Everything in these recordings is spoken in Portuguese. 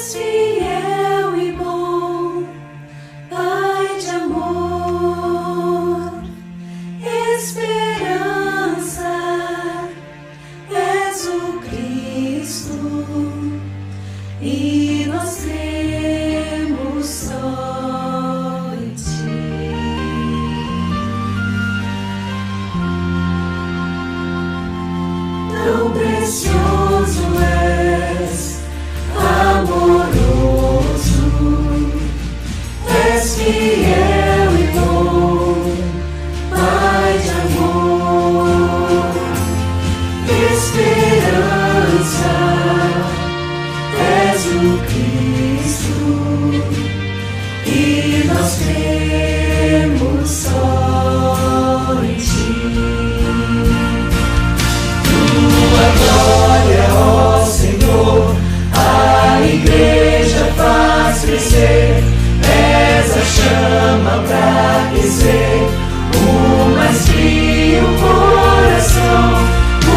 fiel e bom, Pai de amor, esperança, és o Cristo, e nós cremos só em Ti. Tão precioso és, amoroso, és fiel e bom, Pai de amor, esperança, és o Cristo, e nós cremos só em Ti. Tua glória, ó Senhor, a igreja faz crescer, és a chama pra aquecer o mais frio coração, o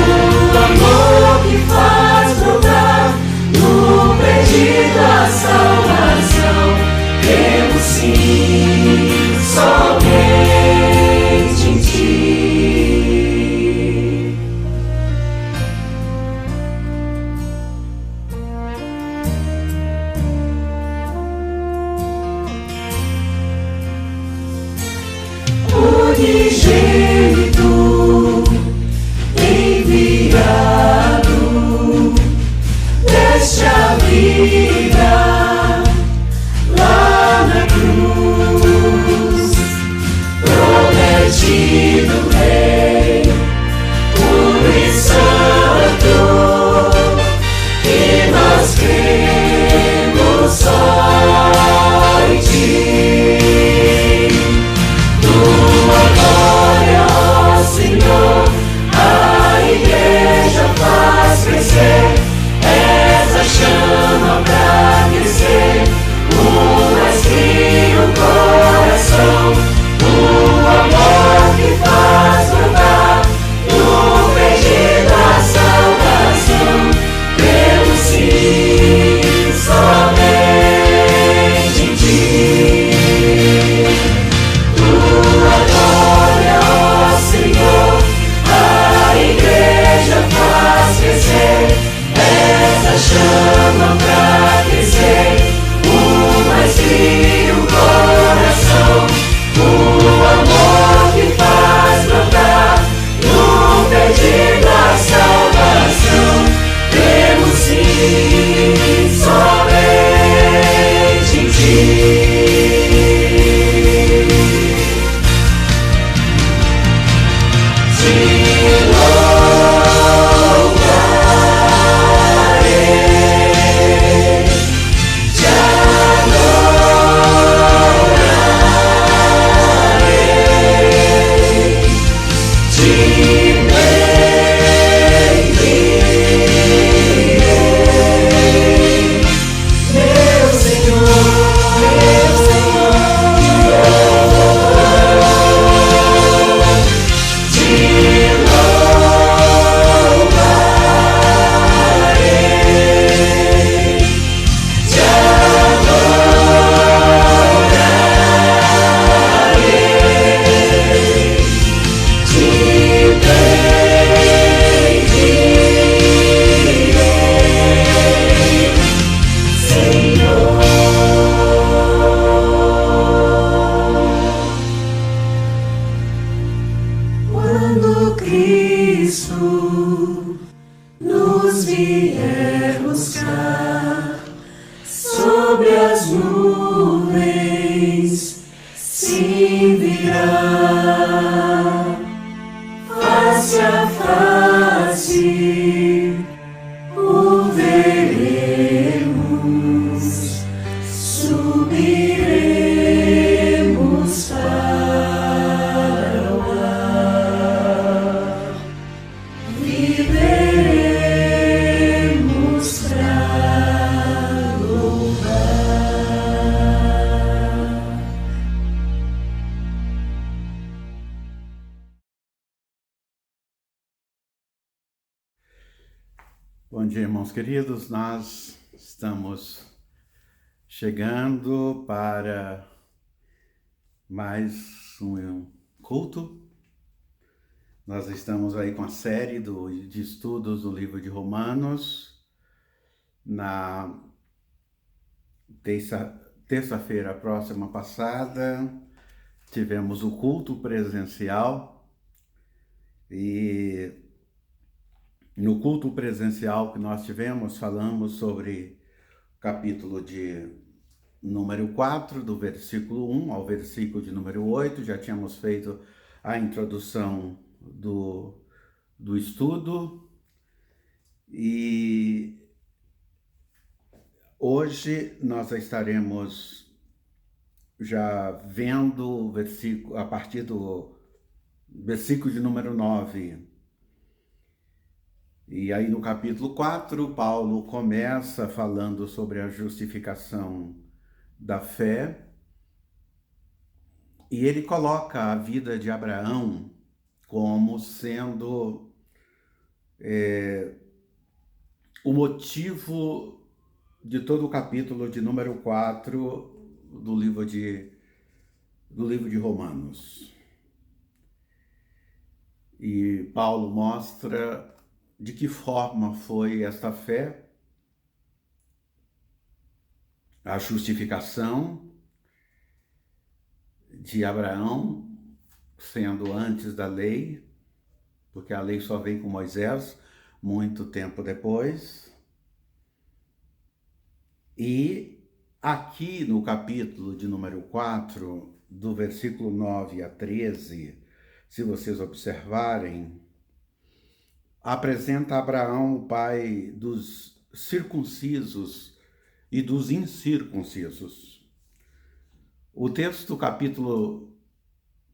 amor que faz brotar no perdido a salvação. Cremos sim, somente em Ti. Unigênito, enviado, deste a vida lá na cruz, prometido Rei, puro e santo, e nós cremos só em Ti. Tua glória, ó Senhor, a igreja faz crescer, és a chama pra aquecer o mais frio coração, o amor que faz brotar no perdido a salvação. Cremos sim, somente em Ti. Tua glória, ó Senhor, a igreja faz crescer, és a chama pra aquecer o mais frio coração, o amor que faz brotar no perdido a salvação. Cremos sim, somente em Ti. Quando Cristo nos vier buscar, sobre as nuvens se virá, face a face o veremos, subiremos para o ar, viveremos pra louvar. Bom dia, irmãos queridos. Nós estamos chegando para mais um culto. Nós estamos aí com a série de estudos do livro de Romanos. Na terça-feira próxima passada, tivemos o culto presencial e no culto presencial que nós tivemos, falamos sobre o capítulo de número 4, do versículo 1 ao versículo de número 8. Já tínhamos feito a introdução do estudo e hoje nós estaremos já vendo o versículo a partir do versículo de número 9. E aí no capítulo 4, Paulo começa falando sobre a justificação da fé, e ele coloca a vida de Abraão como sendo o motivo de todo o capítulo de número 4 do livro de Romanos. E Paulo mostra de que forma foi esta fé, a justificação de Abraão, sendo antes da lei, porque a lei só vem com Moisés, muito tempo depois. E aqui no capítulo de número 4, do versículo 9 a 13, se vocês observarem, apresenta Abraão o pai dos circuncisos e dos incircuncisos. O texto do capítulo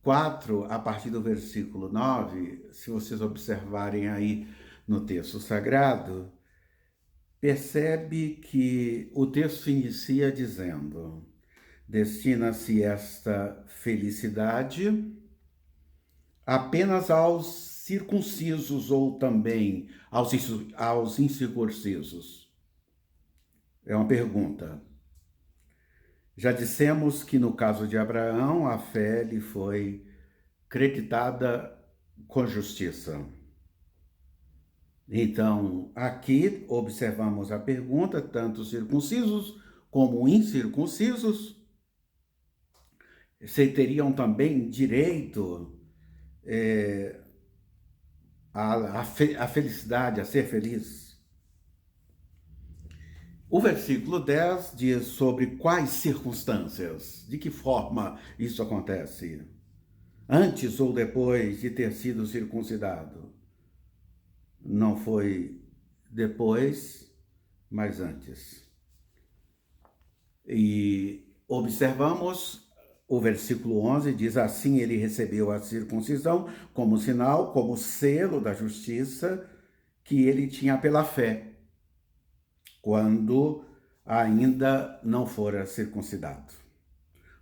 4, a partir do versículo 9, se vocês observarem aí no texto sagrado, percebe que o texto inicia dizendo: destina-se esta felicidade apenas aos circuncisos ou também aos incircuncisos? É uma pergunta. Já dissemos que no caso de Abraão, a fé lhe foi creditada com justiça. Então, aqui observamos a pergunta: tanto circuncisos como incircuncisos teriam também direito à felicidade, a ser feliz? O versículo 10 diz sobre quais circunstâncias, de que forma isso acontece, antes ou depois de ter sido circuncidado. Não foi depois, mas antes. E observamos o versículo 11, diz: assim ele recebeu a circuncisão como sinal, como selo da justiça que ele tinha pela fé, quando ainda não fora circuncidado.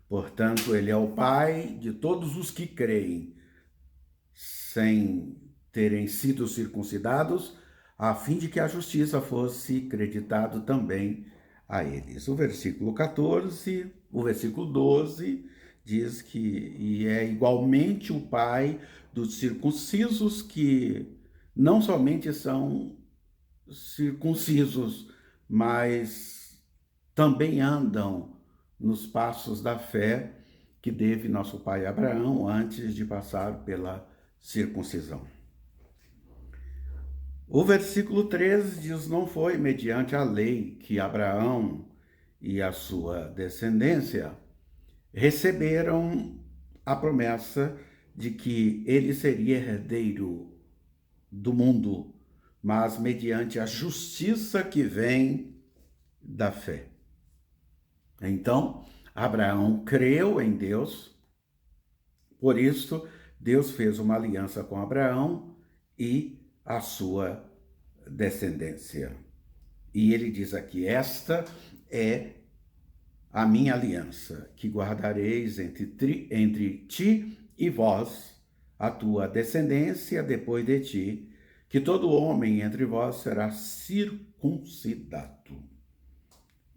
Portanto, ele é o pai de todos os que creem, sem terem sido circuncidados, a fim de que a justiça fosse creditado também a eles. O versículo 14, o versículo 12 diz que e é igualmente o pai dos circuncisos, que não somente são circuncisos, mas também andam nos passos da fé que teve nosso pai Abraão antes de passar pela circuncisão. O versículo 13 diz: não foi mediante a lei que Abraão e a sua descendência receberam a promessa de que ele seria herdeiro do mundo, mas mediante a justiça que vem da fé. Então, Abraão creu em Deus, por isso Deus fez uma aliança com Abraão e a sua descendência. E ele diz aqui: esta é a minha aliança, que guardareis entre ti e vós, a tua descendência depois de ti, que todo homem entre vós será circuncidado.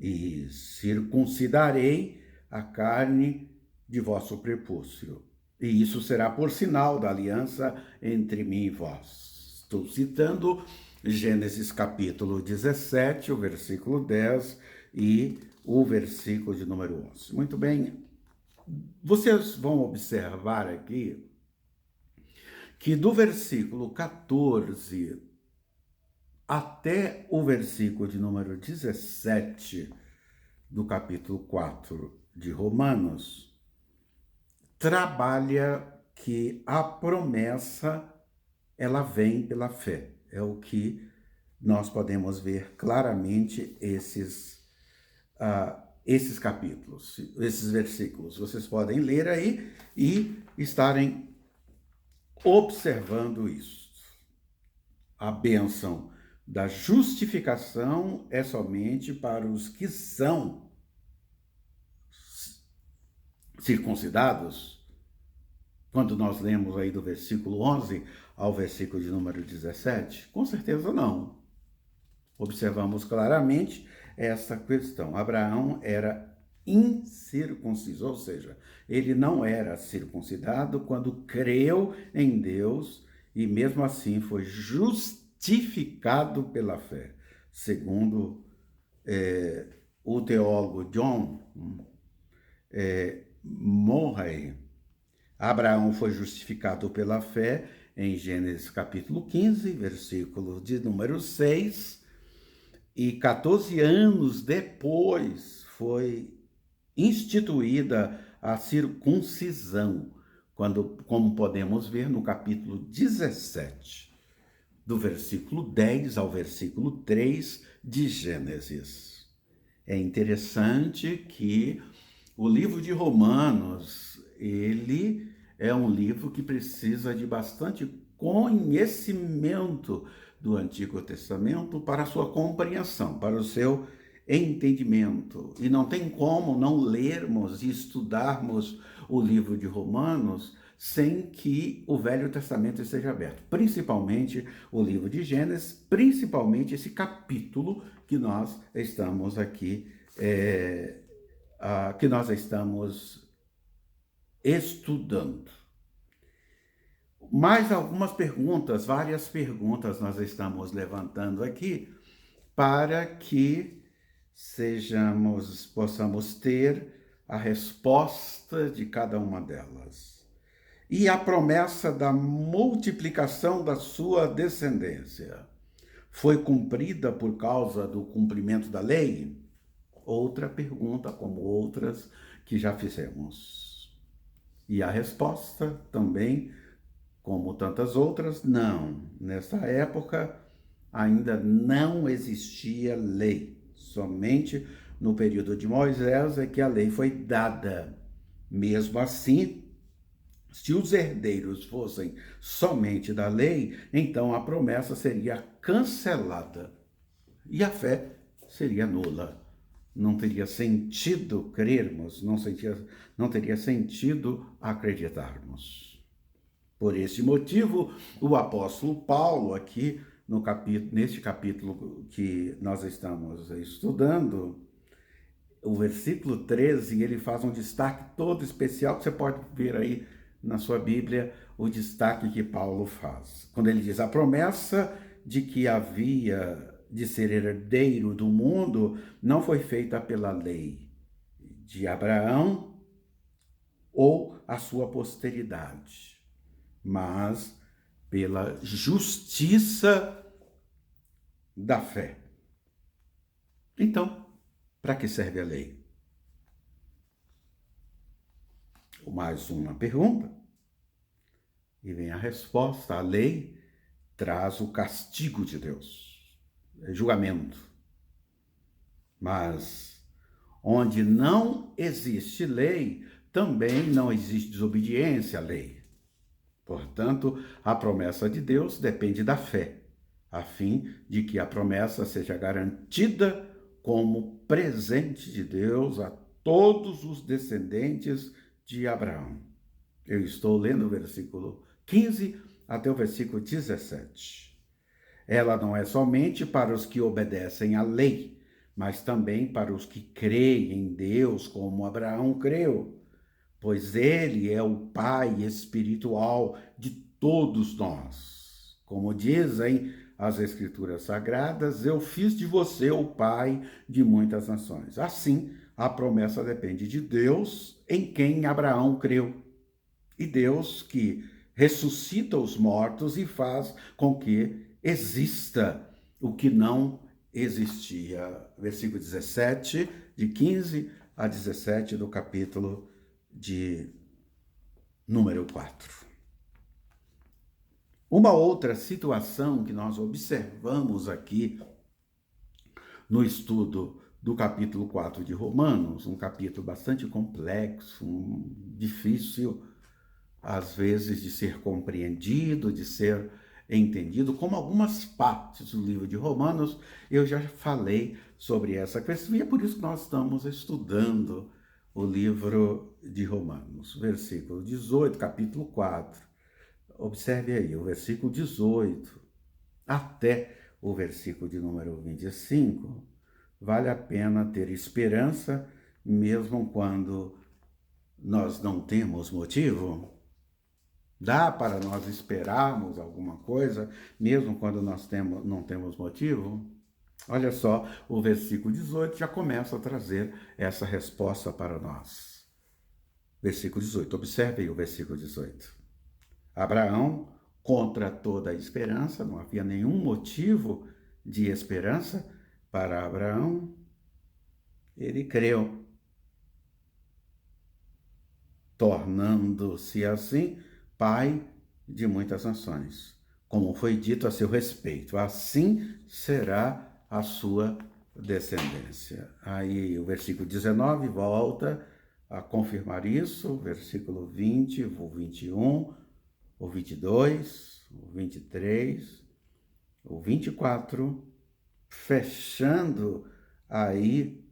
e circuncidarei a carne de vosso prepúcio. E isso será por sinal da aliança entre mim e vós. Estou citando Gênesis capítulo 17, o versículo 10 e o versículo de número 11. Muito bem, vocês vão observar aqui que do versículo 14 até o versículo de número 17 do capítulo 4 de Romanos, trabalha que a promessa, ela vem pela fé. É o que nós podemos ver claramente esses capítulos, esses versículos. Vocês podem ler aí e estarem observando isso. A bênção da justificação é somente para os que são circuncidados. Quando nós lemos aí do versículo 11 ao versículo de número 17, com certeza não. Observamos claramente essa questão. Abraão era incircunciso, ou seja, ele não era circuncidado quando creu em Deus e mesmo assim foi justificado pela fé. Segundo o teólogo John Murray, Abraão foi justificado pela fé em Gênesis capítulo 15, versículo de número 6, e 14 anos depois foi instituída a circuncisão, como podemos ver no capítulo 17, do versículo 10 ao versículo 3 de Gênesis. É interessante que o livro de Romanos, ele é um livro que precisa de bastante conhecimento do Antigo Testamento para a sua compreensão, para o seu entendimento. E não tem como não lermos e estudarmos o livro de Romanos sem que o Velho Testamento esteja aberto, principalmente o livro de Gênesis, principalmente esse capítulo que nós estamos aqui, que nós estamos estudando. Mais algumas perguntas, várias perguntas nós estamos levantando aqui para que possamos ter a resposta de cada uma delas. E a promessa da multiplicação da sua descendência foi cumprida por causa do cumprimento da lei? Outra pergunta, como outras que já fizemos. E a resposta também, como tantas outras, não. Nessa época ainda não existia lei. Somente no período de Moisés é que a lei foi dada. Mesmo assim, se os herdeiros fossem somente da lei, então a promessa seria cancelada e a fé seria nula. Não teria sentido crermos, não teria sentido acreditarmos. Por esse motivo, o apóstolo Paulo, aqui neste capítulo que nós estamos estudando, o versículo 13, ele faz um destaque todo especial, que você pode ver aí na sua Bíblia, o destaque que Paulo faz. Quando ele diz, a promessa de que havia de ser herdeiro do mundo não foi feita pela lei de Abraão ou a sua posteridade, mas pela justiça da fé. Então, para que serve a lei? Mais uma pergunta. E vem a resposta. A lei traz o castigo de Deus, julgamento. Mas onde não existe lei, também não existe desobediência à lei. Portanto, a promessa de Deus depende da fé, a fim de que a promessa seja garantida como presente de Deus a todos os descendentes de Abraão. Eu estou lendo o versículo 15 até o versículo 17. Ela não é somente para os que obedecem à lei, mas também para os que creem em Deus, como Abraão creu, pois ele é o pai espiritual de todos nós. Como dizem as Escrituras Sagradas, eu fiz de você o pai de muitas nações. Assim, a promessa depende de Deus, em quem Abraão creu. E Deus que ressuscita os mortos e faz com que exista o que não existia. Versículo 17, de 15 a 17 do capítulo de número 4. Uma outra situação que nós observamos aqui no estudo do capítulo 4 de Romanos, um capítulo bastante complexo, difícil às vezes de ser compreendido, de ser entendido, como algumas partes do livro de Romanos, eu já falei sobre essa questão, e é por isso que nós estamos estudando o livro de Romanos. Versículo 18, capítulo 4. Observe aí, o versículo 18 até o versículo de número 25, vale a pena ter esperança, mesmo quando nós não temos motivo. Dá para nós esperarmos alguma coisa, mesmo quando nós não temos motivo? Olha só, o versículo 18 já começa a trazer essa resposta para nós. Versículo 18, observe aí o versículo 18. Abraão, contra toda a esperança, não havia nenhum motivo de esperança para Abraão, ele creu, tornando-se assim pai de muitas nações, como foi dito a seu respeito, assim será a sua descendência. Aí o versículo 19 volta a confirmar isso, versículo 20, o 21, o 22, o 23, o 24, fechando aí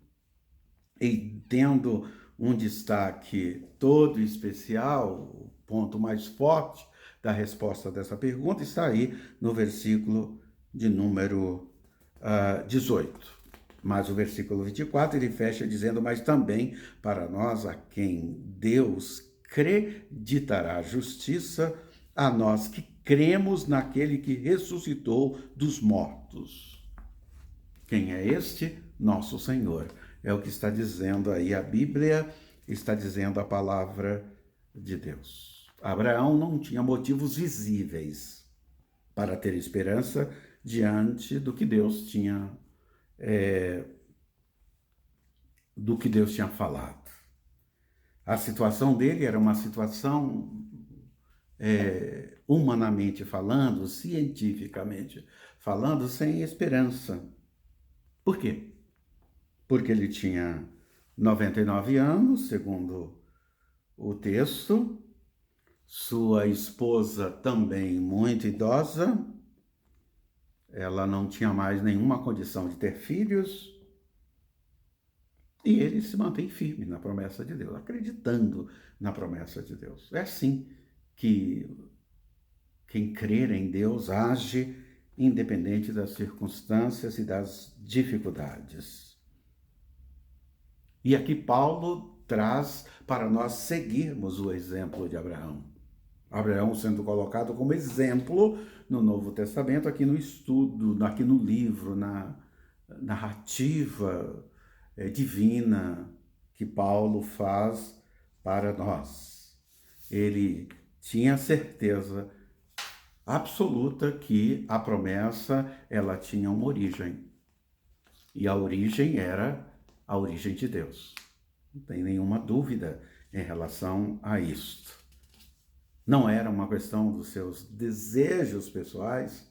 e tendo um destaque todo especial, o ponto mais forte da resposta dessa pergunta está aí no versículo de número 18. Mas o versículo 24 ele fecha dizendo, mas também para nós a quem Deus creditará justiça, a nós que cremos naquele que ressuscitou dos mortos. Quem é este? Nosso Senhor. É o que está dizendo aí a Bíblia, está dizendo a palavra de Deus. Abraão não tinha motivos visíveis para ter esperança diante do que Deus tinha falado. A situação dele era uma situação humanamente falando, cientificamente falando, sem esperança. Por quê? Porque ele tinha 99 anos, segundo o texto, sua esposa também muito idosa, ela não tinha mais nenhuma condição de ter filhos, e ele se mantém firme na promessa de Deus, acreditando na promessa de Deus. É assim que quem crer em Deus age independente das circunstâncias e das dificuldades. E aqui Paulo traz para nós seguirmos o exemplo de Abraão. Abraão sendo colocado como exemplo no Novo Testamento, aqui no estudo, aqui no livro, na narrativa divina que Paulo faz para nós. Ele tinha certeza absoluta que a promessa ela tinha uma origem. E a origem era a origem de Deus. Não tem nenhuma dúvida em relação a isto. Não era uma questão dos seus desejos pessoais,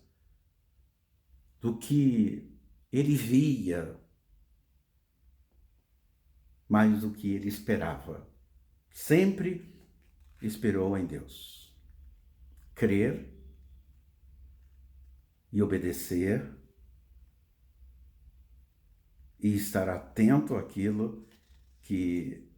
do que ele via, mas do que ele esperava. Sempre esperou em Deus. Crer e obedecer e estar atento àquilo que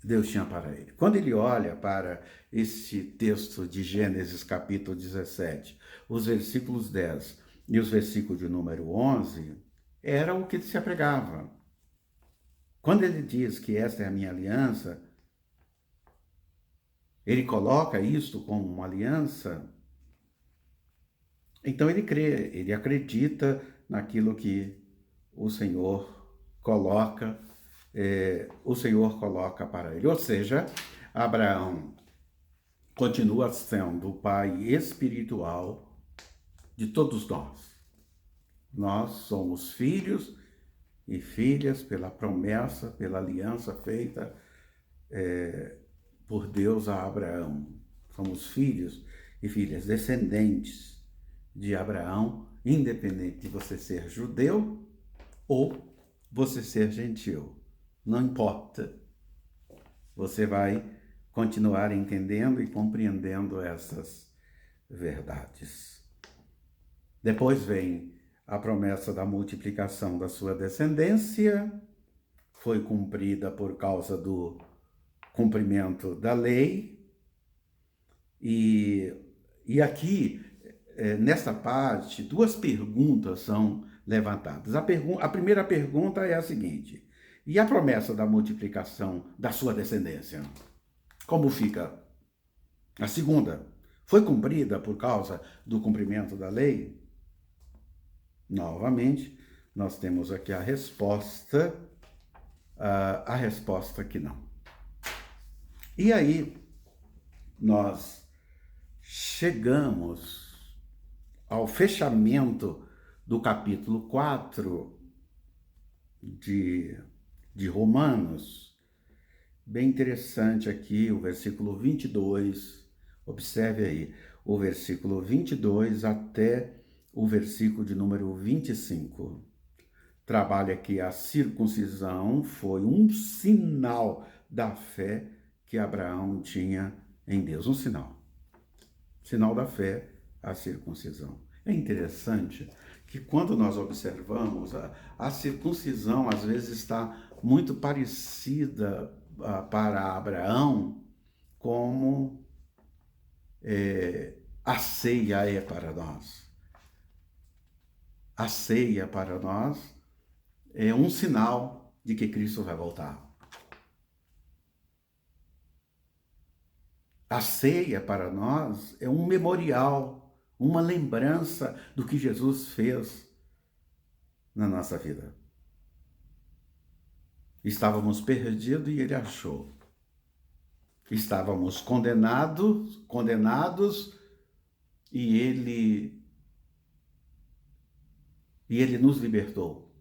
Deus tinha para ele. Quando ele olha para este texto de Gênesis capítulo 17, os versículos 10 e os versículos de número 11, era o que ele se apregava. Quando ele diz que esta é a minha aliança, ele coloca isto como uma aliança, então ele crê, ele acredita naquilo que o Senhor coloca, o Senhor coloca para ele. Ou seja, Abraão continua sendo o pai espiritual de todos nós. Nós somos filhos e filhas pela promessa, pela aliança feita por Deus a Abraão. Somos filhos e filhas, descendentes de Abraão, independente de você ser judeu ou você ser gentil. Não importa. Você vai continuar entendendo e compreendendo essas verdades. Depois vem a promessa da multiplicação da sua descendência, foi cumprida por causa do cumprimento da lei. E aqui, nessa parte, duas perguntas são levantadas. A primeira pergunta é a seguinte: e a promessa da multiplicação da sua descendência? Como fica? A segunda, foi cumprida por causa do cumprimento da lei? Novamente, nós temos aqui a resposta que não. E aí, nós chegamos ao fechamento do capítulo 4 de Romanos. Bem interessante aqui o versículo 22, observe aí, o versículo 22 até o versículo de número 25. Trabalha que a circuncisão foi um sinal da fé que Abraão tinha em Deus, um sinal. Sinal da fé, a circuncisão. É interessante que quando nós observamos, a circuncisão às vezes está muito parecida para Abraão como a ceia é para nós. A ceia para nós é um sinal de que Cristo vai voltar. A ceia para nós é um memorial, uma lembrança do que Jesus fez na nossa vida. Estávamos perdidos e ele achou. Estávamos condenados e ele nos libertou.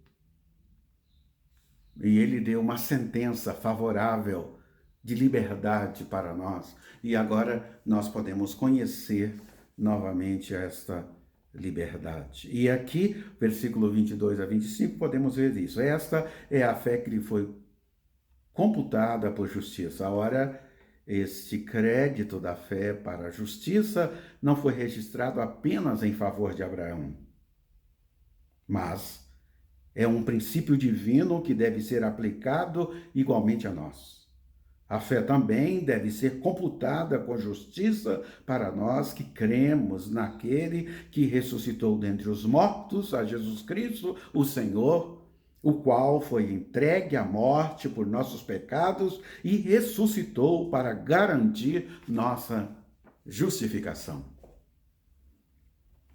E ele deu uma sentença favorável de liberdade para nós. E agora nós podemos conhecer novamente esta liberdade. E aqui, versículo 22 a 25, podemos ver isso. Esta é a fé que lhe foi computada por justiça. Ora, este crédito da fé para a justiça não foi registrado apenas em favor de Abraão, mas é um princípio divino que deve ser aplicado igualmente a nós. A fé também deve ser computada com justiça para nós que cremos naquele que ressuscitou dentre os mortos, a Jesus Cristo, o Senhor, o qual foi entregue à morte por nossos pecados e ressuscitou para garantir nossa justificação.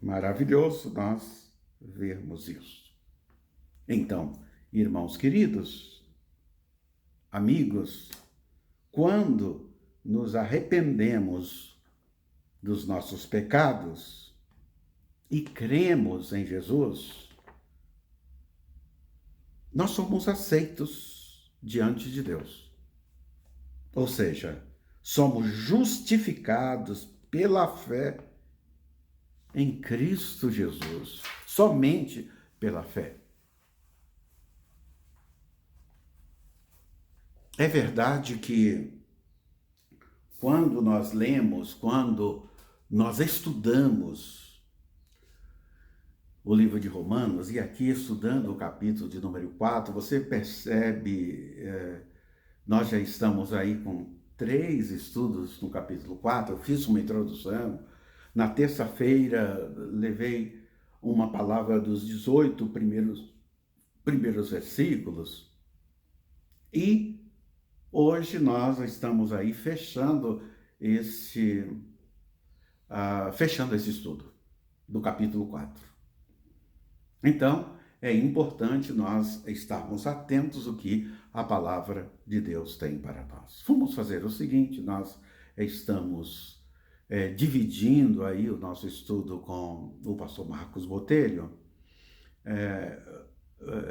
Maravilhoso nós vermos isso. Então, irmãos queridos, amigos, quando nos arrependemos dos nossos pecados e cremos em Jesus, nós somos aceitos diante de Deus. Ou seja, somos justificados pela fé em Cristo Jesus, somente pela fé. É verdade que quando nós lemos, quando nós estudamos o livro de Romanos, e aqui estudando o capítulo de número 4, você percebe, nós já estamos aí com 3 estudos no capítulo 4, eu fiz uma introdução, na terça-feira levei uma palavra dos 18 primeiros primeiros versículos. E hoje nós estamos aí fechando esse estudo do capítulo 4. Então, é importante nós estarmos atentos ao que a palavra de Deus tem para nós. Vamos fazer o seguinte, nós estamos dividindo aí o nosso estudo com o pastor Marcos Botelho.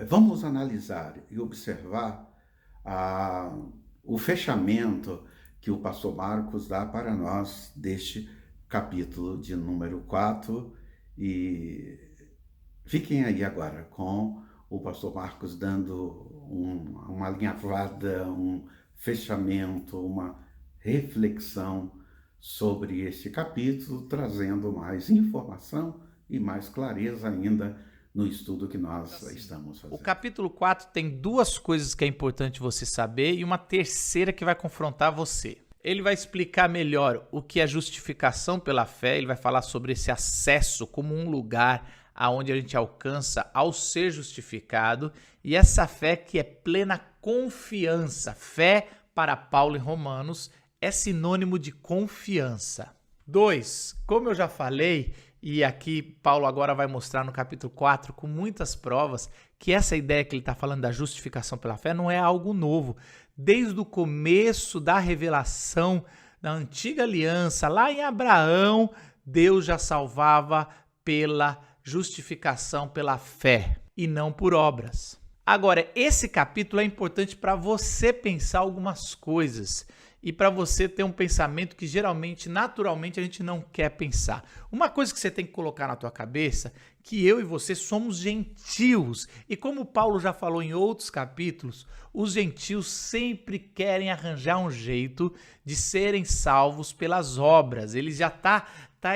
Vamos analisar e observar o fechamento que o pastor Marcos dá para nós deste capítulo de número 4, e fiquem aí agora com o pastor Marcos dando uma alinhavada, um fechamento, uma reflexão sobre este capítulo, trazendo mais informação e mais clareza ainda no estudo que nós estamos fazendo. O capítulo 4 tem duas coisas que é importante você saber e uma terceira que vai confrontar você. Ele vai explicar melhor o que é justificação pela fé, ele vai falar sobre esse acesso como um lugar aonde a gente alcança ao ser justificado, e essa fé que é plena confiança. Fé, para Paulo em Romanos, é sinônimo de confiança. 2. Como eu já falei, e aqui Paulo agora vai mostrar no capítulo 4 com muitas provas, que essa ideia que ele está falando da justificação pela fé não é algo novo. Desde o começo da revelação da antiga aliança, lá em Abraão, Deus já salvava pela justificação pela fé e não por obras. Agora, esse capítulo é importante para você pensar algumas coisas e para você ter um pensamento que geralmente, naturalmente, a gente não quer pensar. Uma coisa que você tem que colocar na tua cabeça, que eu e você somos gentios. E como Paulo já falou em outros capítulos, os gentios sempre querem arranjar um jeito de serem salvos pelas obras. Eles já tá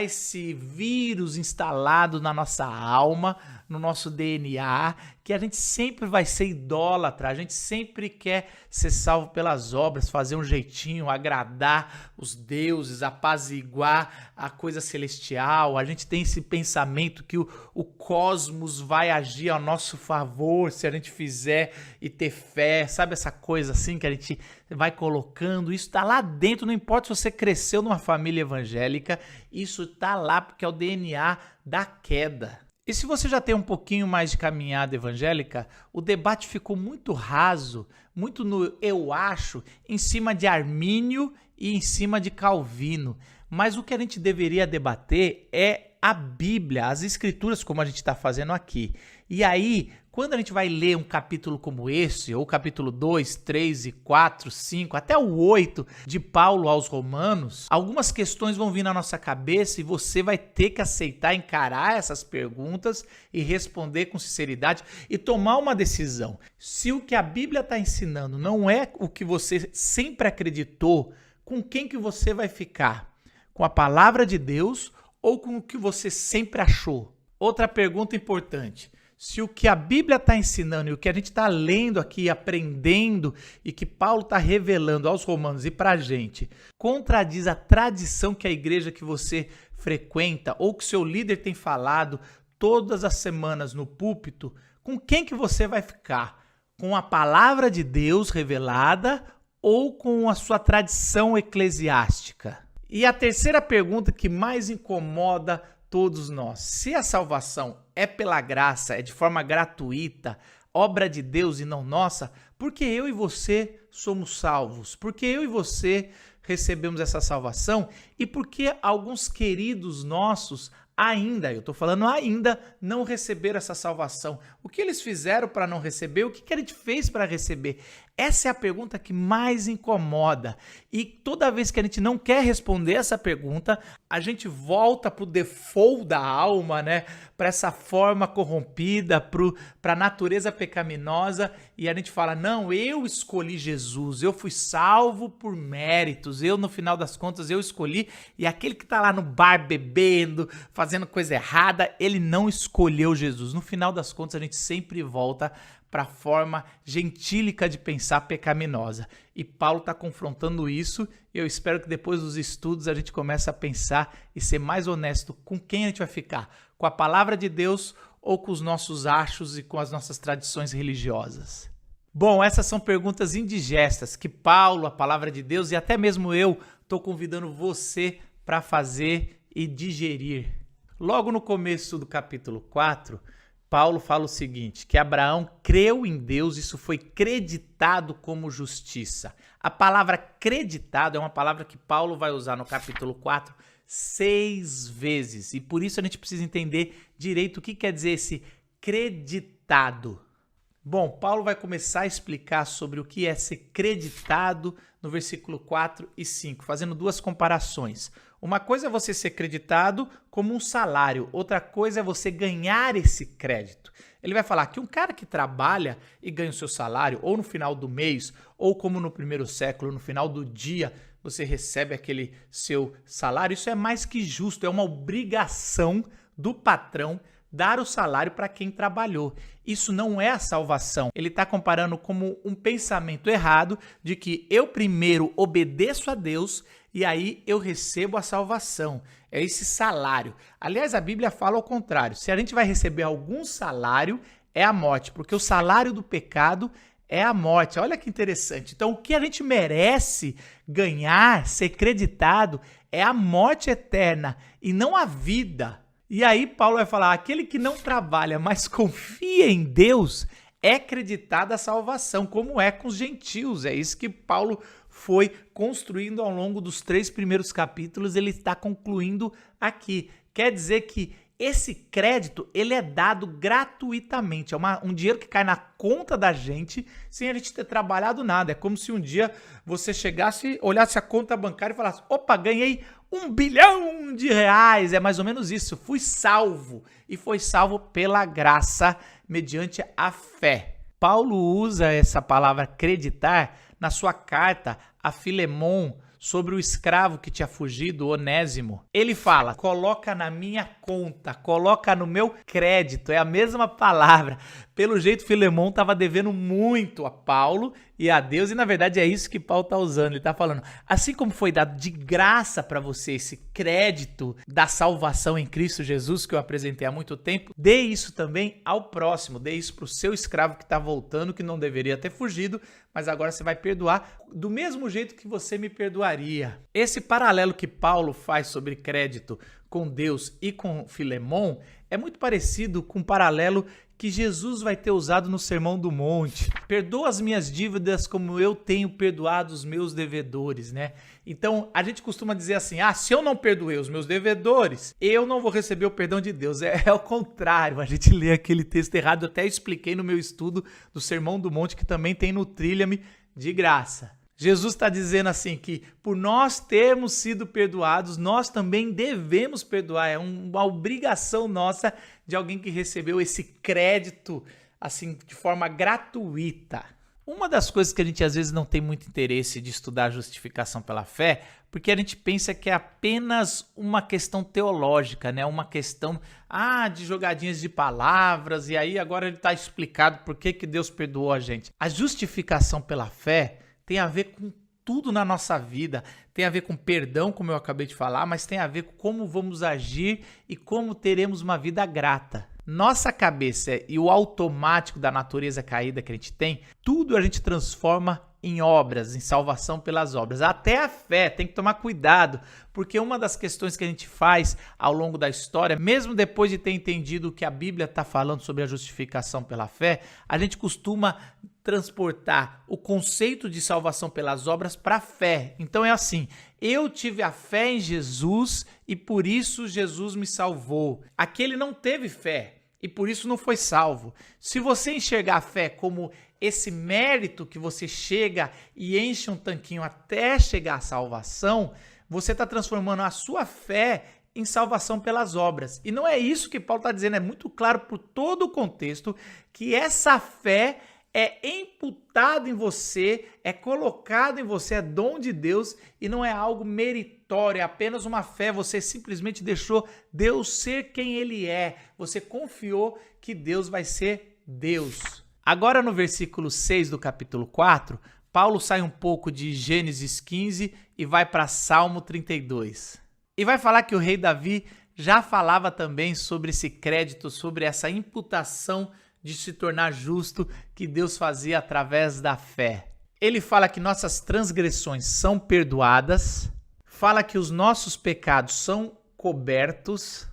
esse vírus instalado na nossa alma, no nosso DNA, que a gente sempre vai ser idólatra, a gente sempre quer ser salvo pelas obras, fazer um jeitinho, agradar os deuses, apaziguar a coisa celestial. A gente tem esse pensamento que o cosmos vai agir ao nosso favor se a gente fizer e ter fé, sabe essa coisa assim que a gente vai colocando? Isso está lá dentro, não importa se você cresceu numa família evangélica, isso está lá porque é o DNA da queda. E se você já tem um pouquinho mais de caminhada evangélica, o debate ficou muito raso, muito no eu acho, em cima de Armínio e em cima de Calvino. Mas o que a gente deveria debater é a Bíblia, as Escrituras, como a gente está fazendo aqui. E aí, quando a gente vai ler um capítulo como esse, ou capítulo 2, 3 e 4, 5, até o 8 de Paulo aos Romanos, algumas questões vão vir na nossa cabeça e você vai ter que aceitar, encarar essas perguntas e responder com sinceridade e tomar uma decisão. Se o que a Bíblia está ensinando não é o que você sempre acreditou, com quem que você vai ficar? Com a palavra de Deus ou com o que você sempre achou? Outra pergunta importante. Se o que a Bíblia está ensinando e o que a gente está lendo aqui, aprendendo e que Paulo está revelando aos romanos e para a gente, contradiz a tradição que a igreja que você frequenta ou que o seu líder tem falado todas as semanas no púlpito, com quem que você vai ficar? Com a palavra de Deus revelada ou com a sua tradição eclesiástica? E a terceira pergunta que mais incomoda todos nós: se a salvação é pela graça, é de forma gratuita, obra de Deus e não nossa, por que eu e você somos salvos? Por que eu e você recebemos essa salvação? E por que alguns queridos nossos ainda, eu estou falando ainda, não receberam essa salvação? O que eles fizeram para não receber? O que a gente fez para receber? Essa é a pergunta que mais incomoda. E toda vez que a gente não quer responder essa pergunta, a gente volta para o default da alma, né? Para essa forma corrompida, para a natureza pecaminosa, e a gente fala: não, eu escolhi Jesus, eu fui salvo por méritos, eu no final das contas eu escolhi, e aquele que está lá no bar bebendo, fazendo coisa errada, ele não escolheu Jesus. No final das contas a gente sempre volta para a forma gentílica de pensar pecaminosa. E Paulo está confrontando isso, e eu espero que depois dos estudos a gente comece a pensar e ser mais honesto com quem a gente vai ficar, com a palavra de Deus ou com os nossos achos e com as nossas tradições religiosas? Bom, essas são perguntas indigestas que Paulo, a palavra de Deus e até mesmo eu estou convidando você para fazer e digerir. Logo no começo do capítulo 4, Paulo fala o seguinte, que Abraão creu em Deus, isso foi creditado como justiça. A palavra creditado é uma palavra que Paulo vai usar no capítulo 4 6 vezes. E por isso a gente precisa entender direito o que quer dizer esse creditado. Bom, Paulo vai começar a explicar sobre o que é ser creditado no versículo 4 e 5, fazendo duas comparações. Uma coisa é você ser creditado como um salário, outra coisa é você ganhar esse crédito. Ele vai falar que um cara que trabalha e ganha o seu salário, ou no final do mês, ou como no primeiro século, no final do dia, você recebe aquele seu salário, isso é mais que justo, é uma obrigação do patrão dar o salário para quem trabalhou. Isso não é a salvação. Ele está comparando como um pensamento errado de que eu primeiro obedeço a Deus e aí eu recebo a salvação. É esse salário. Aliás, a Bíblia fala ao contrário. Se a gente vai receber algum salário, é a morte, porque o salário do pecado é a morte. Olha que interessante. Então, o que a gente merece ganhar, ser creditado, é a morte eterna e não a vida. E aí Paulo vai falar, aquele que não trabalha, mas confia em Deus, é acreditado a salvação, como é com os gentios. É isso que Paulo foi construindo ao longo dos 3 primeiros capítulos, ele está concluindo aqui. Quer dizer que esse crédito, ele é dado gratuitamente, é um dinheiro que cai na conta da gente sem a gente ter trabalhado nada. É como se um dia você chegasse, olhasse a conta bancária e falasse, opa, ganhei R$1 bilhão, é mais ou menos isso, fui salvo, e foi salvo pela graça, mediante a fé. Paulo usa essa palavra acreditar na sua carta a Filemon, sobre o escravo que tinha fugido, Onésimo. Ele fala, coloca na minha conta, coloca no meu crédito, é a mesma palavra. Pelo jeito, Filemon estava devendo muito a Paulo e a Deus, e na verdade é isso que Paulo está usando. Ele está falando, assim como foi dado de graça para você esse crédito da salvação em Cristo Jesus, que eu apresentei há muito tempo, dê isso também ao próximo, dê isso para o seu escravo que está voltando, que não deveria ter fugido, mas agora você vai perdoar do mesmo jeito que você me perdoaria. Esse paralelo que Paulo faz sobre crédito com Deus e com Filemon é muito parecido com o paralelo que Jesus vai ter usado no Sermão do Monte. Perdoa as minhas dívidas como eu tenho perdoado os meus devedores, né? Então, a gente costuma dizer assim, se eu não perdoei os meus devedores, eu não vou receber o perdão de Deus. É o contrário, a gente lê aquele texto errado, eu até expliquei no meu estudo do Sermão do Monte, que também tem no Trilha-me de graça. Jesus está dizendo assim que por nós termos sido perdoados, nós também devemos perdoar. É uma obrigação nossa de alguém que recebeu esse crédito assim de forma gratuita. Uma das coisas que a gente às vezes não tem muito interesse de estudar a justificação pela fé, porque a gente pensa que é apenas uma questão teológica, né? Uma questão de jogadinhas de palavras, e aí agora ele está explicado por que Deus perdoou a gente. A justificação pela fé tem a ver com tudo na nossa vida, tem a ver com perdão, como eu acabei de falar, mas tem a ver com como vamos agir e como teremos uma vida grata. Nossa cabeça e o automático da natureza caída que a gente tem, tudo a gente transforma em obras, em salvação pelas obras. Até a fé, tem que tomar cuidado, porque uma das questões que a gente faz ao longo da história, mesmo depois de ter entendido o que a Bíblia está falando sobre a justificação pela fé, a gente costuma transportar o conceito de salvação pelas obras para a fé. Então é assim, eu tive a fé em Jesus e por isso Jesus me salvou. Aquele não teve fé e por isso não foi salvo. Se você enxergar a fé como esse mérito que você chega e enche um tanquinho até chegar à salvação, você está transformando a sua fé em salvação pelas obras. E não é isso que Paulo está dizendo, é muito claro por todo o contexto que essa fé é imputada em você, é colocada em você, é dom de Deus e não é algo meritório, é apenas uma fé, você simplesmente deixou Deus ser quem Ele é, você confiou que Deus vai ser Deus. Agora no versículo 6 do capítulo 4, Paulo sai um pouco de Gênesis 15 e vai para Salmo 32. E vai falar que o rei Davi já falava também sobre esse crédito, sobre essa imputação de se tornar justo que Deus fazia através da fé. Ele fala que nossas transgressões são perdoadas, fala que os nossos pecados são cobertos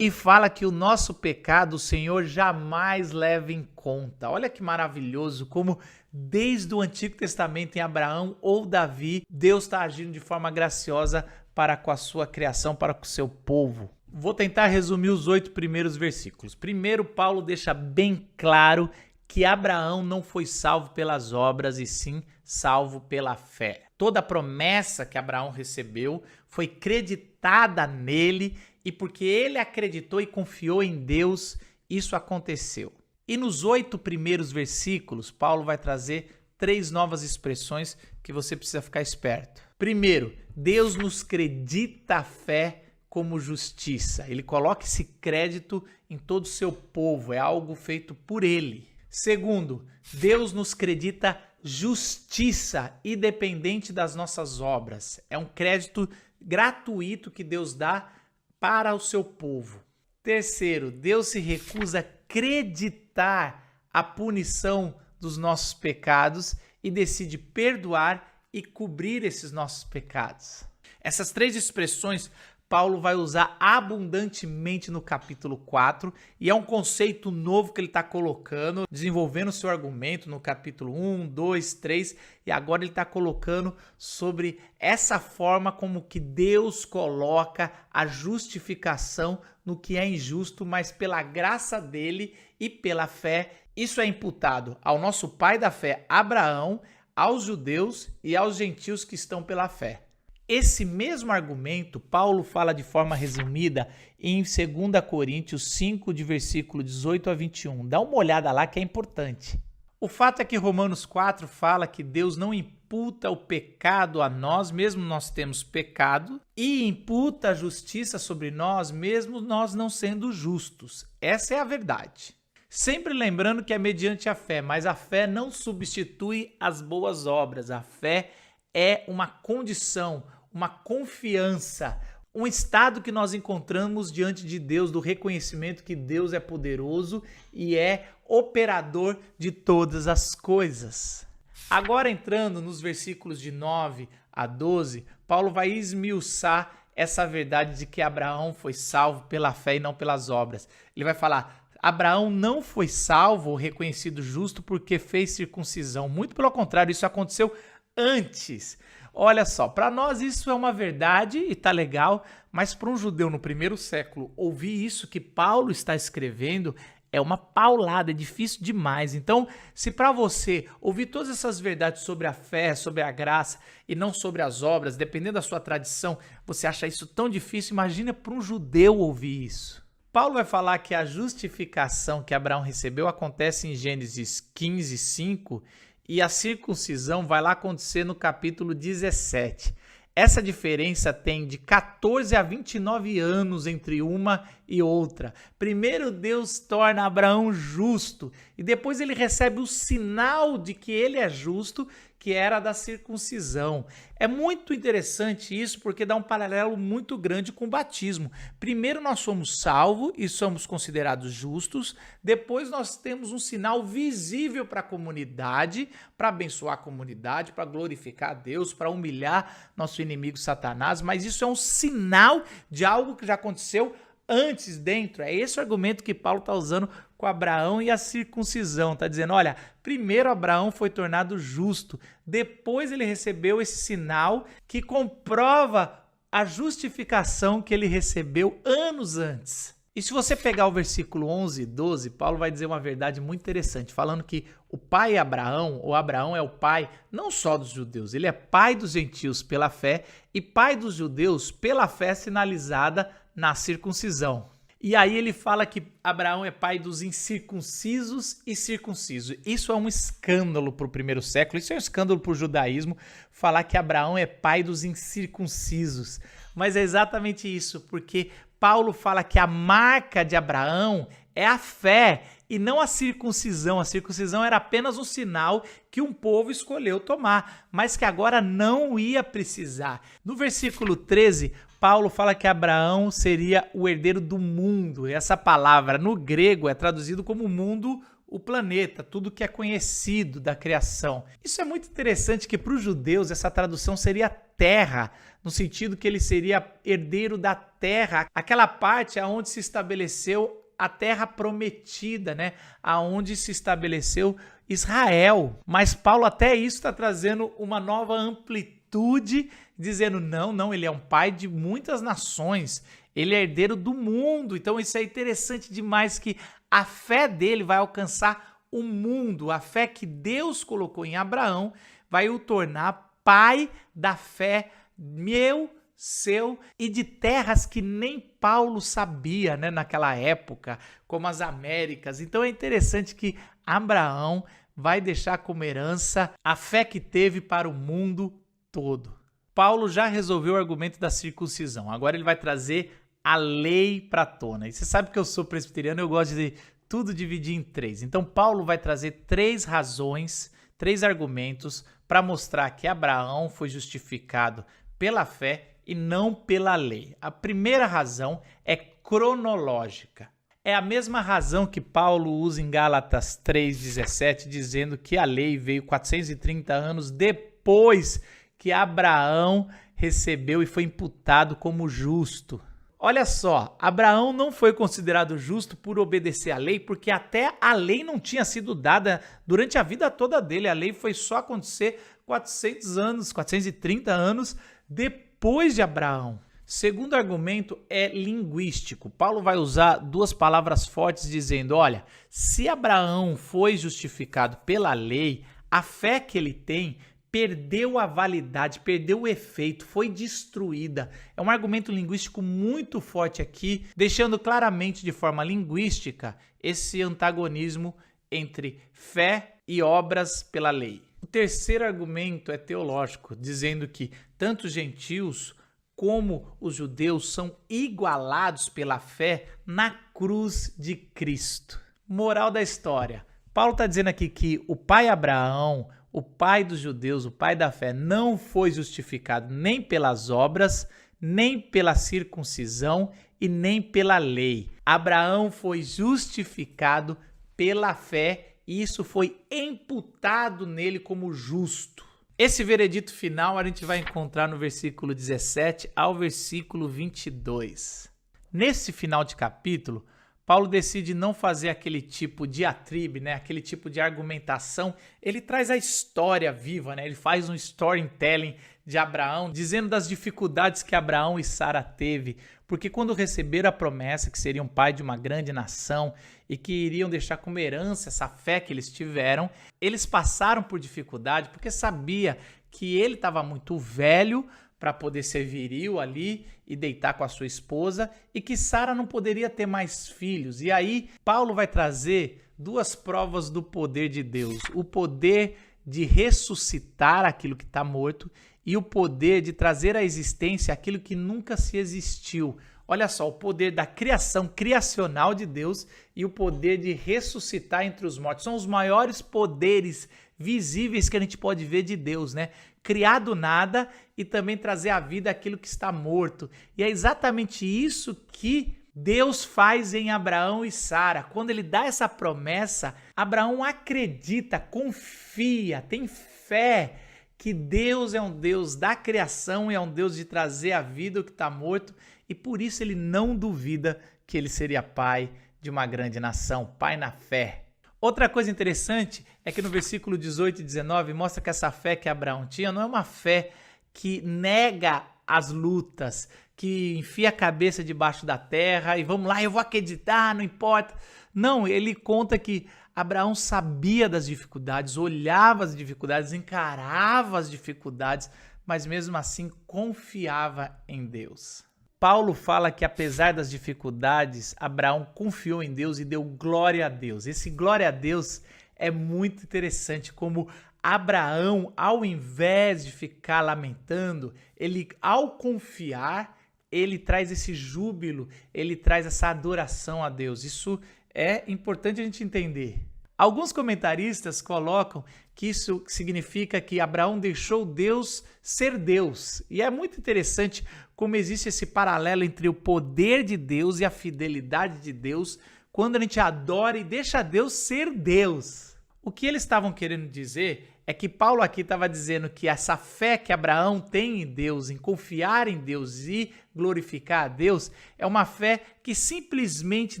e fala que o nosso pecado o Senhor jamais leva em conta. Olha que maravilhoso como desde o Antigo Testamento em Abraão ou Davi, Deus está agindo de forma graciosa para com a sua criação, para com o seu povo. Vou tentar resumir os 8 primeiros versículos. Primeiro, Paulo deixa bem claro que Abraão não foi salvo pelas obras e sim salvo pela fé. Toda a promessa que Abraão recebeu foi creditada nele e porque ele acreditou e confiou em Deus, isso aconteceu. E nos 8 primeiros versículos, Paulo vai trazer 3 novas expressões que você precisa ficar esperto. Primeiro, Deus nos credita a fé como justiça. Ele coloca esse crédito em todo o seu povo, é algo feito por ele. Segundo, Deus nos credita justiça, independente das nossas obras. É um crédito gratuito que Deus dá para o seu povo. Terceiro, Deus se recusa a acreditar a punição dos nossos pecados e decide perdoar e cobrir esses nossos pecados. Essas 3 expressões Paulo vai usar abundantemente no capítulo 4 e é um conceito novo que ele está colocando, desenvolvendo o seu argumento no capítulo 1, 2, 3 e agora ele está colocando sobre essa forma como que Deus coloca a justificação no que é injusto, mas pela graça dele e pela fé, isso é imputado ao nosso pai da fé, Abraão, aos judeus e aos gentios que estão pela fé. Esse mesmo argumento, Paulo fala de forma resumida em 2 Coríntios 5, de versículo 18 a 21. Dá uma olhada lá que é importante. O fato é que Romanos 4 fala que Deus não imputa o pecado a nós, mesmo nós temos pecado, e imputa a justiça sobre nós, mesmo nós não sendo justos. Essa é a verdade. Sempre lembrando que é mediante a fé, mas a fé não substitui as boas obras. A fé é uma condição, uma confiança, um estado que nós encontramos diante de Deus, do reconhecimento que Deus é poderoso e é operador de todas as coisas. Agora entrando nos versículos de 9 a 12, Paulo vai esmiuçar essa verdade de que Abraão foi salvo pela fé e não pelas obras. Ele vai falar: Abraão não foi salvo ou reconhecido justo porque fez circuncisão. Muito pelo contrário, isso aconteceu antes. Olha só, para nós isso é uma verdade e tá legal, mas para um judeu no primeiro século ouvir isso que Paulo está escrevendo é uma paulada, é difícil demais. Então, se para você ouvir todas essas verdades sobre a fé, sobre a graça e não sobre as obras, dependendo da sua tradição, você acha isso tão difícil, imagina para um judeu ouvir isso. Paulo vai falar que a justificação que Abraão recebeu acontece em Gênesis 15, 5, e a circuncisão vai lá acontecer no capítulo 17. Essa diferença tem de 14 a 29 anos entre uma e outra. Primeiro Deus torna Abraão justo e depois ele recebe o sinal de que ele é justo, que era da circuncisão. É muito interessante isso porque dá um paralelo muito grande com o batismo. Primeiro nós somos salvos e somos considerados justos, depois nós temos um sinal visível para a comunidade, para abençoar a comunidade, para glorificar a Deus, para humilhar nosso inimigo Satanás, mas isso é um sinal de algo que já aconteceu antes, dentro. É esse o argumento que Paulo está usando com Abraão e a circuncisão. Está dizendo, olha, primeiro Abraão foi tornado justo, depois ele recebeu esse sinal que comprova a justificação que ele recebeu anos antes. E se você pegar o versículo 11 e 12, Paulo vai dizer uma verdade muito interessante, falando que o pai Abraão, ou Abraão é o pai não só dos judeus, ele é pai dos gentios pela fé e pai dos judeus pela fé sinalizada na circuncisão. E aí ele fala que Abraão é pai dos incircuncisos e circuncisos. Isso é um escândalo para o primeiro século, isso é um escândalo para o judaísmo, falar que Abraão é pai dos incircuncisos. Mas é exatamente isso, porque Paulo fala que a marca de Abraão é a fé e não a circuncisão. A circuncisão era apenas um sinal que um povo escolheu tomar, mas que agora não ia precisar. No versículo 13, Paulo fala que Abraão seria o herdeiro do mundo. E essa palavra no grego é traduzido como mundo, o planeta, tudo que é conhecido da criação. Isso é muito interessante que para os judeus essa tradução seria terra, no sentido que ele seria herdeiro da terra, aquela parte aonde se estabeleceu a terra prometida, né? Aonde se estabeleceu Israel. Mas Paulo até isso está trazendo uma nova amplitude, dizendo não, ele é um pai de muitas nações, ele é herdeiro do mundo. Então isso é interessante demais, que a fé dele vai alcançar o mundo. A fé que Deus colocou em Abraão vai o tornar pai da fé meu, seu e de terras que nem Paulo sabia, né, naquela época, como as Américas. Então é interessante que Abraão vai deixar como herança a fé que teve para o mundo todo. Paulo já resolveu o argumento da circuncisão. Agora ele vai trazer a lei para a tona. E você sabe que eu sou presbiteriano, eu gosto de tudo dividir em 3. Então Paulo vai trazer 3 razões, 3 argumentos para mostrar que Abraão foi justificado pela fé e não pela lei. A primeira razão é cronológica. É a mesma razão que Paulo usa em Gálatas 3,17, dizendo que a lei veio 430 anos depois que Abraão recebeu e foi imputado como justo. Olha só, Abraão não foi considerado justo por obedecer à lei, porque até a lei não tinha sido dada durante a vida toda dele. A lei foi só acontecer 430 anos depois de Abraão. Segundo argumento é linguístico. Paulo vai usar 2 palavras fortes dizendo, olha, se Abraão foi justificado pela lei, a fé que ele tem perdeu a validade, perdeu o efeito, foi destruída. É um argumento linguístico muito forte aqui, deixando claramente de forma linguística esse antagonismo entre fé e obras pela lei. O terceiro argumento é teológico, dizendo que tanto os gentios como os judeus são igualados pela fé na cruz de Cristo. Moral da história. Paulo está dizendo aqui que o pai Abraão, o pai dos judeus, o pai da fé, não foi justificado nem pelas obras, nem pela circuncisão e nem pela lei. Abraão foi justificado pela fé e isso foi imputado nele como justo. Esse veredito final a gente vai encontrar no versículo 17 ao versículo 22. Nesse final de capítulo, Paulo decide não fazer aquele tipo de diatribe, né? Aquele tipo de argumentação. Ele traz a história viva, né? Ele faz um storytelling de Abraão, dizendo das dificuldades que Abraão e Sara teve, porque quando receberam a promessa que seriam pai de uma grande nação e que iriam deixar como herança essa fé que eles tiveram, eles passaram por dificuldade porque sabia que ele estava muito velho para poder ser viril ali e deitar com a sua esposa, e que Sara não poderia ter mais filhos. E aí Paulo vai trazer 2 provas do poder de Deus: o poder de ressuscitar aquilo que está morto e o poder de trazer à existência aquilo que nunca se existiu. Olha só, o poder da criação criacional de Deus e o poder de ressuscitar entre os mortos. São os maiores poderes visíveis que a gente pode ver de Deus, né? Criar do nada e também trazer à vida aquilo que está morto. E é exatamente isso que Deus faz em Abraão e Sara. Quando ele dá essa promessa, Abraão acredita, confia, tem fé que Deus é um Deus da criação e é um Deus de trazer à vida o que está morto, e por isso ele não duvida que ele seria pai de uma grande nação, pai na fé. Outra coisa interessante é que no versículo 18 e 19 mostra que essa fé que Abraão tinha não é uma fé que nega as lutas, que enfia a cabeça debaixo da terra e vamos lá, eu vou acreditar, não importa. Não, ele conta que Abraão sabia das dificuldades, olhava as dificuldades, encarava as dificuldades, mas mesmo assim confiava em Deus. Paulo fala que apesar das dificuldades, Abraão confiou em Deus e deu glória a Deus. Esse glória a Deus é muito interessante, como Abraão, ao invés de ficar lamentando, ele, ao confiar, ele traz esse júbilo, ele traz essa adoração a Deus. Isso é importante a gente entender. Alguns comentaristas colocam que isso significa que Abraão deixou Deus ser Deus. E é muito interessante como existe esse paralelo entre o poder de Deus e a fidelidade de Deus quando a gente adora e deixa Deus ser Deus. O que eles estavam querendo dizer é que Paulo aqui estava dizendo que essa fé que Abraão tem em Deus, em confiar em Deus e glorificar a Deus, é uma fé que simplesmente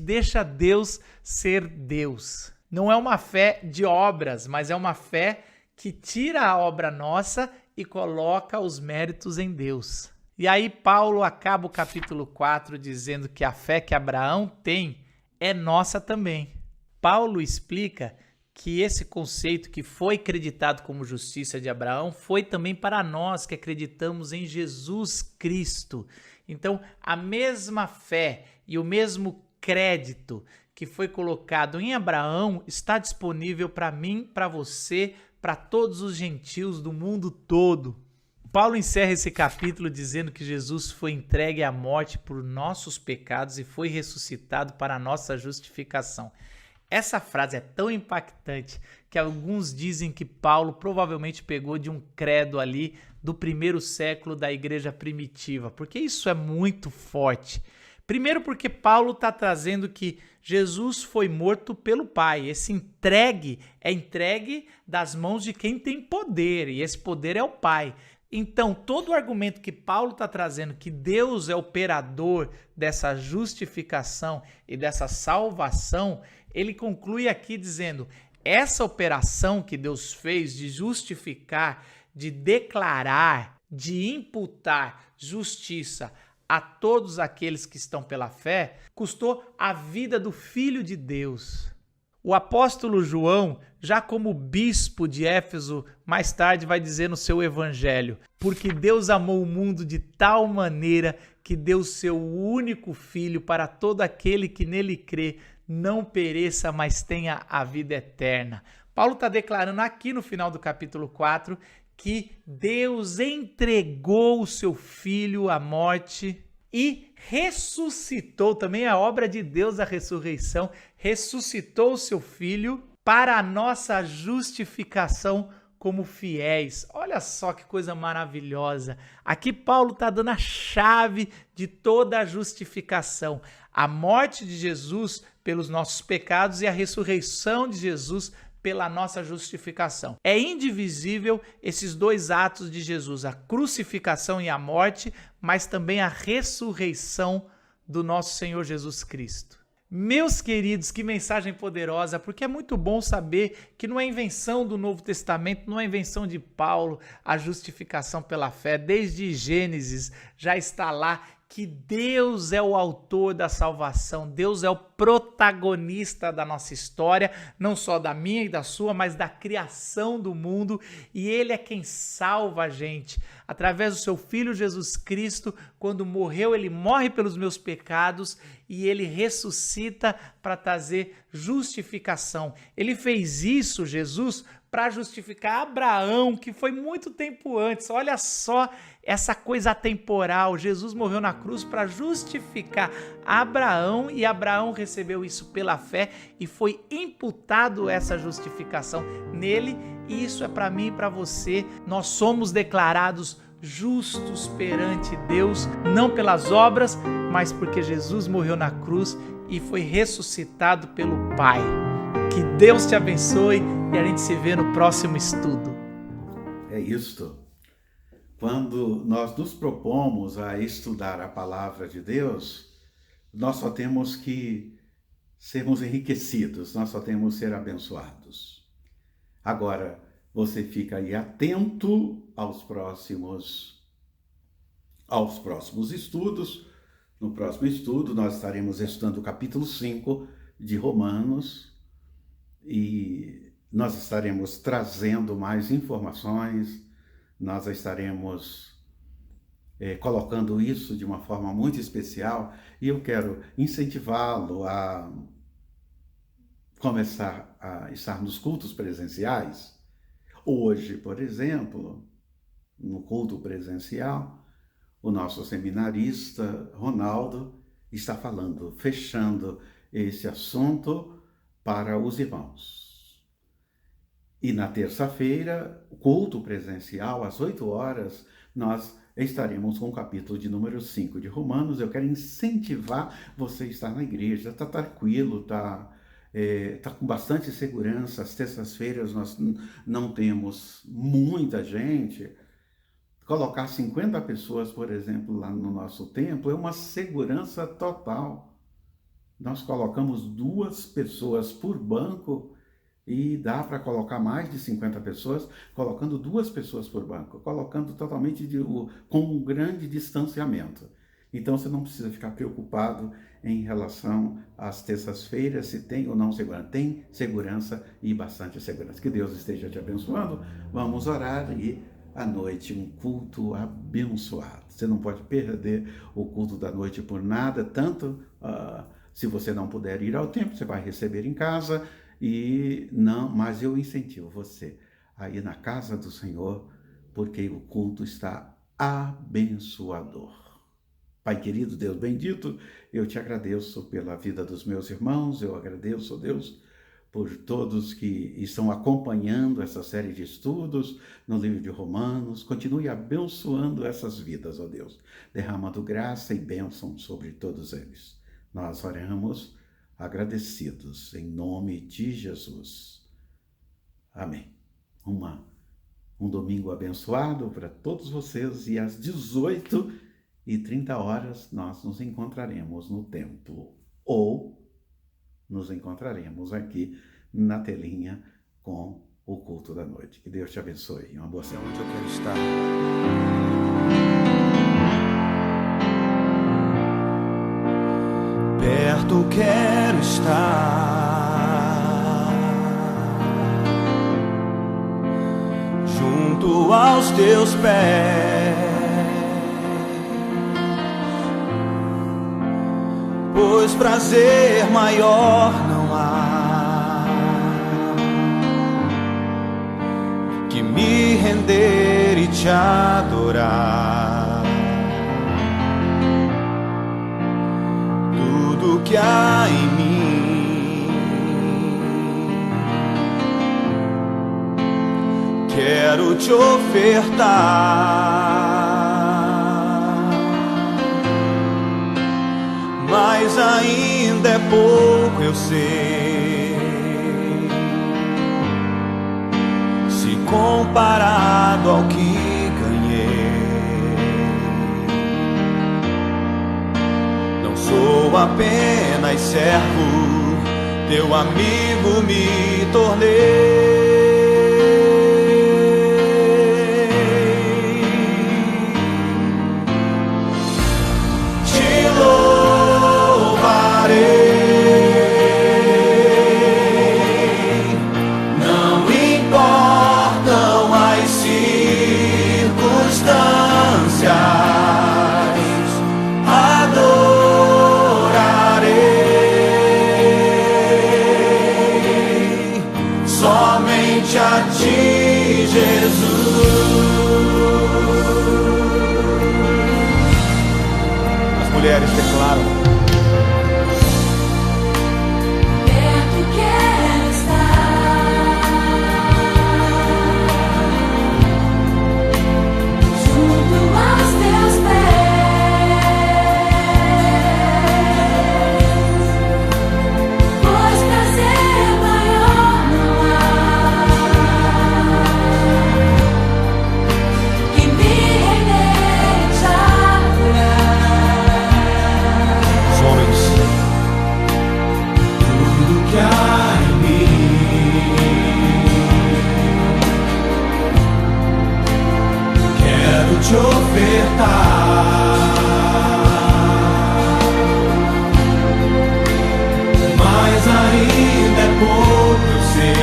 deixa Deus ser Deus. Não é uma fé de obras, mas é uma fé que tira a obra nossa e coloca os méritos em Deus. E aí Paulo acaba o capítulo 4 dizendo que a fé que Abraão tem é nossa também. Paulo explica que esse conceito que foi acreditado como justiça de Abraão foi também para nós que acreditamos em Jesus Cristo. Então, a mesma fé e o mesmo crédito que foi colocado em Abraão está disponível para mim, para você, para todos os gentios do mundo todo. Paulo encerra esse capítulo dizendo que Jesus foi entregue à morte por nossos pecados e foi ressuscitado para a nossa justificação. Essa frase é tão impactante que alguns dizem que Paulo provavelmente pegou de um credo ali do primeiro século da igreja primitiva, porque isso é muito forte. Primeiro porque Paulo está trazendo que Jesus foi morto pelo Pai. Esse entregue é entregue das mãos de quem tem poder, e esse poder é o Pai. Então, todo o argumento que Paulo está trazendo, que Deus é operador dessa justificação e dessa salvação, ele conclui aqui dizendo, essa operação que Deus fez de justificar, de declarar, de imputar justiça a todos aqueles que estão pela fé, custou a vida do Filho de Deus. O apóstolo João, já como bispo de Éfeso, mais tarde vai dizer no seu evangelho, porque Deus amou o mundo de tal maneira que deu seu único filho para todo aquele que nele crê, não pereça, mas tenha a vida eterna. Paulo está declarando aqui no final do capítulo 4 que Deus entregou o seu filho à morte e ressuscitou, também a obra de Deus, a ressurreição, ressuscitou o seu filho para a nossa justificação como fiéis. Olha só que coisa maravilhosa. Aqui Paulo está dando a chave de toda a justificação. A morte de Jesus pelos nossos pecados e a ressurreição de Jesus pela nossa justificação. É indivisível esses dois atos de Jesus, a crucificação e a morte, mas também a ressurreição do nosso Senhor Jesus Cristo. Meus queridos, que mensagem poderosa, porque é muito bom saber que não é invenção do Novo Testamento, não é invenção de Paulo, a justificação pela fé. Desde Gênesis já está lá que Deus é o autor da salvação, Deus é o protagonista da nossa história, não só da minha e da sua, mas da criação do mundo, e Ele é quem salva a gente. Através do seu Filho Jesus Cristo, quando morreu, Ele morre pelos meus pecados e Ele ressuscita para trazer justificação. Ele fez isso, Jesus, para justificar Abraão, que foi muito tempo antes. Olha só essa coisa atemporal. Jesus morreu na cruz para justificar Abraão e Abraão recebeu isso pela fé e foi imputado essa justificação nele. E isso é para mim e para você. Nós somos declarados justos perante Deus, não pelas obras, mas porque Jesus morreu na cruz e foi ressuscitado pelo Pai. Que Deus te abençoe e a gente se vê no próximo estudo. É isto. Quando nós nos propomos a estudar a palavra de Deus, nós só temos que sermos enriquecidos, nós só temos que ser abençoados. Agora, você fica aí atento aos próximos estudos. No próximo estudo, nós estaremos estudando o capítulo 5 de Romanos e nós estaremos trazendo mais informações, nós estaremos colocando isso de uma forma muito especial e eu quero incentivá-lo a começar a estar nos cultos presenciais. Hoje, por exemplo, no culto presencial, o nosso seminarista Ronaldo está fechando esse assunto para os irmãos. E na terça-feira, culto presencial, às 8 horas, nós estaremos com o capítulo de número 5 de Romanos. Eu quero incentivar você a estar na igreja, está tranquilo, está com bastante segurança. Às terças-feiras nós não temos muita gente. Colocar 50 pessoas, por exemplo, lá no nosso templo é uma segurança total. Nós colocamos 2 pessoas por banco e dá para colocar mais de 50 pessoas, colocando 2 pessoas por banco, colocando totalmente com um grande distanciamento. Então você não precisa ficar preocupado em relação às terças-feiras, se tem ou não segurança. Tem segurança e bastante segurança. Que Deus esteja te abençoando. Vamos orar e à noite um culto abençoado. Você não pode perder o culto da noite por nada, tanto se você não puder ir ao templo, você vai receber em casa. Mas eu incentivo você a ir na casa do Senhor, porque o culto está abençoador. Pai querido, Deus bendito, eu te agradeço pela vida dos meus irmãos, eu agradeço, ó Deus, por todos que estão acompanhando essa série de estudos no livro de Romanos. Continue abençoando essas vidas, ó Deus, derramando graça e bênção sobre todos eles. Nós oramos agradecidos, em nome de Jesus. Amém. Um domingo abençoado para todos vocês, e às 18h30 nós nos encontraremos no templo, ou nos encontraremos aqui na telinha com o culto da noite. Que Deus te abençoe. Uma boa semana. Onde eu quero estar. Perto quero estar, junto aos teus pés, pois prazer maior não há que me render e te adorar. Tudo que há em mim quero te ofertar, mas ainda é pouco, eu sei, se comparado ao que sou apenas servo, teu amigo me tornei. Te louvarei, não importam as circunstâncias. A ti, Jesus. As mulheres declaram: perto quero estar, junto aos teus pés, pois prazer maior não há que me render e te adorar. os homens, tudo que há em mim quero te ofertar, mas ainda é pouco, eu sei,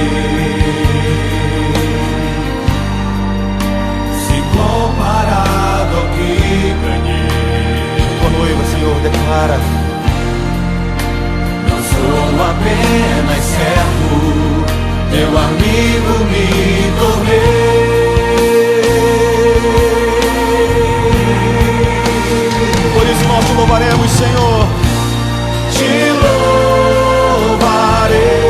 se comparado ao que ganhei. Tua noiva, Senhor, declara: não sou apenas servo, teu amigo me tornei. Por isso nós te louvaremos, Senhor. Te louvarei,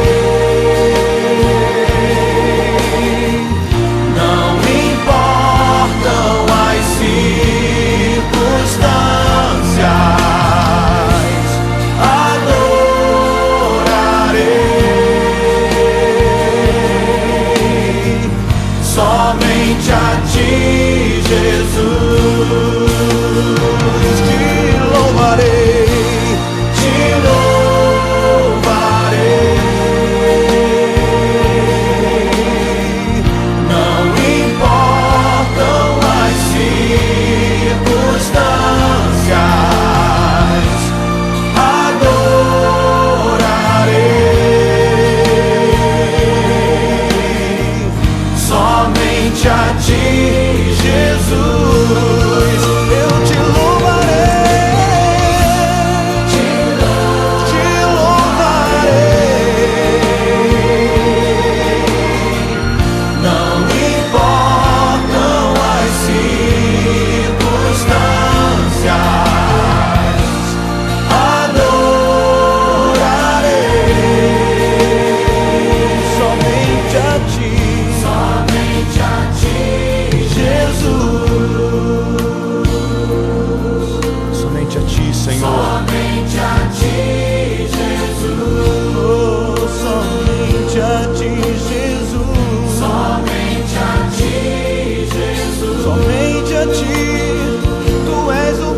Jesus, te louvarei, te louvarei. Não importam as circunstâncias, adorarei somente a ti, Jesus. Eu te louvarei, te louvarei. Não importam as circunstâncias, adorarei somente a ti, Jesus. Somente a ti, Senhor. Somente a ti, Jesus. Oh, somente a ti, Jesus. Somente a ti, Jesus. Somente a ti, tu és o